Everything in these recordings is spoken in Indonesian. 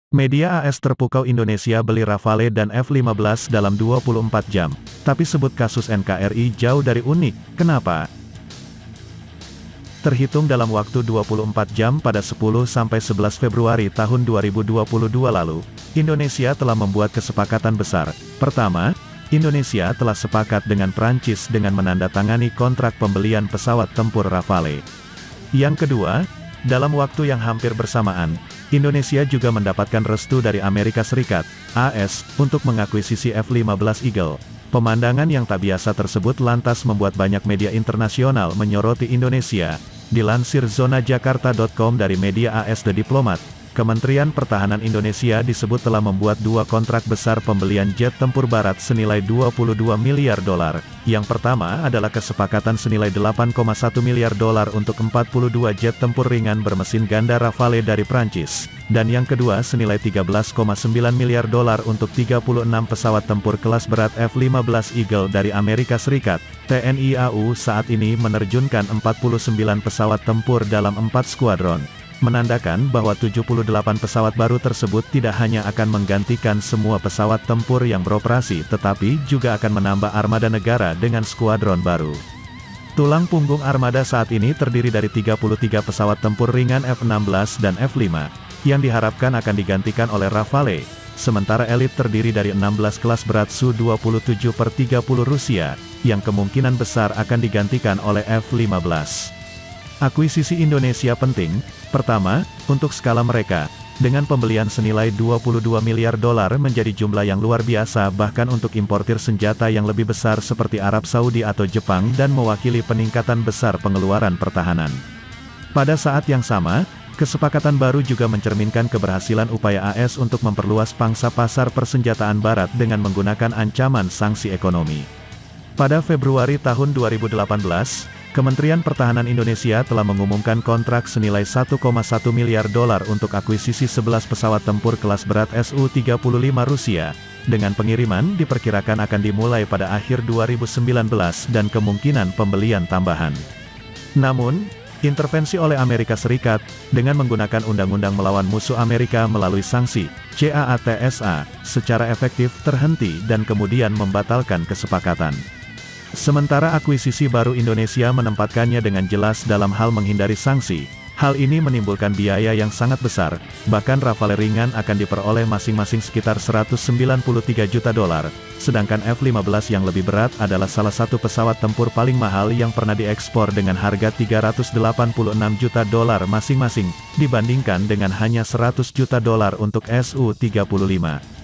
Media AS terpukau Indonesia beli Rafale dan F-15 dalam 24 jam. Tapi sebut kasus NKRI jauh dari unik, kenapa? Terhitung dalam waktu 24 jam pada 10-11 Februari tahun 2022 lalu, Indonesia telah membuat kesepakatan besar. Pertama, Indonesia telah sepakat dengan Prancis dengan menandatangani kontrak pembelian pesawat tempur Rafale. Yang kedua, dalam waktu yang hampir bersamaan, Indonesia juga mendapatkan restu dari Amerika Serikat, AS, untuk mengakuisisi F-15 Eagle. Pemandangan yang tak biasa tersebut lantas membuat banyak media internasional menyoroti Indonesia. Dilansir zonajakarta.com dari media AS The Diplomat, Kementerian Pertahanan Indonesia disebut telah membuat dua kontrak besar pembelian jet tempur barat senilai 22 miliar dolar. Yang pertama adalah kesepakatan senilai 8,1 miliar dolar untuk 42 jet tempur ringan bermesin ganda Rafale dari Prancis. Dan yang kedua senilai 13,9 miliar dolar untuk 36 pesawat tempur kelas berat F-15 Eagle dari Amerika Serikat. TNI AU saat ini menerjunkan 49 pesawat tempur dalam 4 skuadron, menandakan bahwa 78 pesawat baru tersebut tidak hanya akan menggantikan semua pesawat tempur yang beroperasi tetapi juga akan menambah armada negara dengan skuadron baru. Tulang punggung armada saat ini terdiri dari 33 pesawat tempur ringan F-16 dan F-5, yang diharapkan akan digantikan oleh Rafale, sementara elit terdiri dari 16 kelas berat Su-27/30 Rusia, yang kemungkinan besar akan digantikan oleh F-15. Akuisisi Indonesia penting. Pertama, untuk skala mereka, dengan pembelian senilai 22 miliar dolar menjadi jumlah yang luar biasa bahkan untuk importir senjata yang lebih besar seperti Arab Saudi atau Jepang dan mewakili peningkatan besar pengeluaran pertahanan. Pada saat yang sama, kesepakatan baru juga mencerminkan keberhasilan upaya AS untuk memperluas pangsa pasar persenjataan barat dengan menggunakan ancaman sanksi ekonomi. Pada Februari tahun 2018, Kementerian Pertahanan Indonesia telah mengumumkan kontrak senilai 1,1 miliar dolar untuk akuisisi 11 pesawat tempur kelas berat Su-35 Rusia, dengan pengiriman diperkirakan akan dimulai pada akhir 2019 dan kemungkinan pembelian tambahan. Namun, intervensi oleh Amerika Serikat, dengan menggunakan undang-undang melawan musuh Amerika melalui sanksi, CAATSA, secara efektif terhenti dan kemudian membatalkan kesepakatan. Sementara akuisisi baru Indonesia menempatkannya dengan jelas dalam hal menghindari sanksi. Hal ini menimbulkan biaya yang sangat besar, bahkan Rafale ringan akan diperoleh masing-masing sekitar 193 juta dolar, sedangkan F-15 yang lebih berat adalah salah satu pesawat tempur paling mahal yang pernah diekspor dengan harga 386 juta dolar masing-masing, dibandingkan dengan hanya 100 juta dolar untuk Su-35.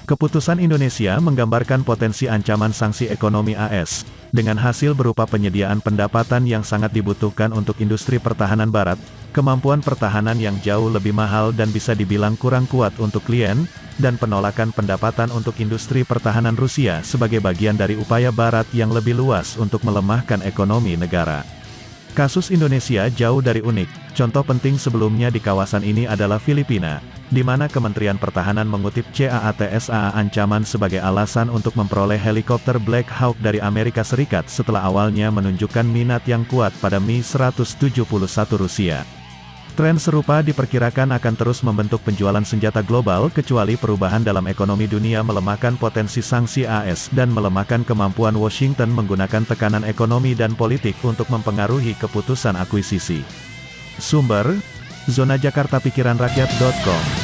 Keputusan Indonesia menggambarkan potensi ancaman sanksi ekonomi AS, dengan hasil berupa penyediaan pendapatan yang sangat dibutuhkan untuk industri pertahanan barat, kemampuan pertahanan yang jauh lebih mahal dan bisa dibilang kurang kuat untuk klien, dan penolakan pendapatan untuk industri pertahanan Rusia sebagai bagian dari upaya barat yang lebih luas untuk melemahkan ekonomi negara. Kasus Indonesia jauh dari unik. Contoh penting sebelumnya di kawasan ini adalah Filipina, di mana Kementerian Pertahanan mengutip CAATSA ancaman sebagai alasan untuk memperoleh helikopter Black Hawk dari Amerika Serikat setelah awalnya menunjukkan minat yang kuat pada Mi-171 Rusia. Tren serupa diperkirakan akan terus membentuk penjualan senjata global kecuali perubahan dalam ekonomi dunia melemahkan potensi sanksi AS dan melemahkan kemampuan Washington menggunakan tekanan ekonomi dan politik untuk mempengaruhi keputusan akuisisi. Sumber: zonajakartapikiranrakyat.com